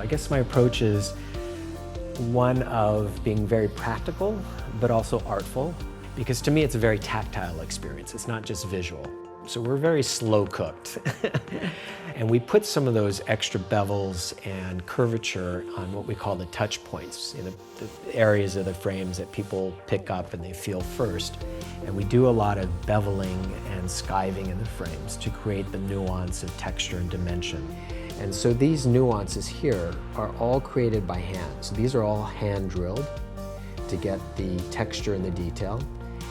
I guess my approach is one of being very practical, but also artful, because to me it's a very tactile experience. It's not just visual. So we're very slow cooked. And we put some of those extra bevels and curvature on what we call the touch points, the areas of the frames that people pick up and they feel first. And we do a lot of beveling and skiving in the frames to create the nuance of texture and dimension. And so these nuances here are all created by hand. So these are all hand drilled to get the texture and the detail.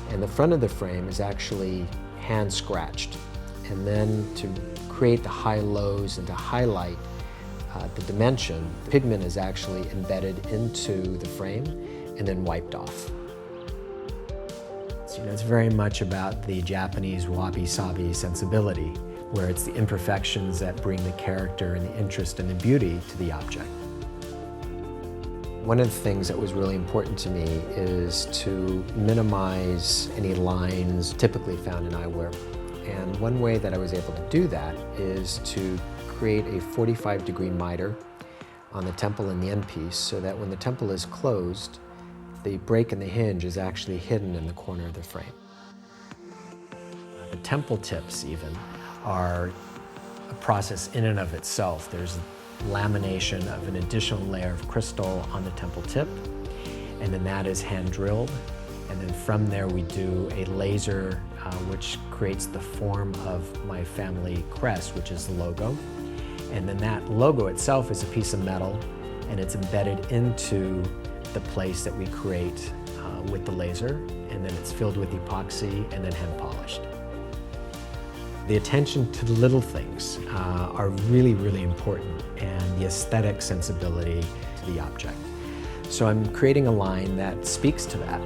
And the front of the frame is actually hand scratched. And then to create the high-lows and to highlight the dimension, the pigment is actually embedded into the frame and then wiped off. So, it's very much about the Japanese wabi-sabi sensibility, where it's the imperfections that bring the character and the interest and the beauty to the object. One of the things that was really important to me is to minimize any lines typically found in eyewear. And one way that I was able to do that is to create a 45-degree miter on the temple and the end piece so that when the temple is closed, the break in the hinge is actually hidden in the corner of the frame. The temple tips even are a process in and of itself. There's lamination of an additional layer of crystal on the temple tip, and then that is hand drilled. And then from there we do a laser which creates the form of my family crest, which is the logo. And then that logo itself is a piece of metal, and it's embedded into the place that we create with the laser, and then it's filled with epoxy and then hand polished. The attention to the little things are really, really important, and the aesthetic sensibility to the object. So I'm creating a line that speaks to that.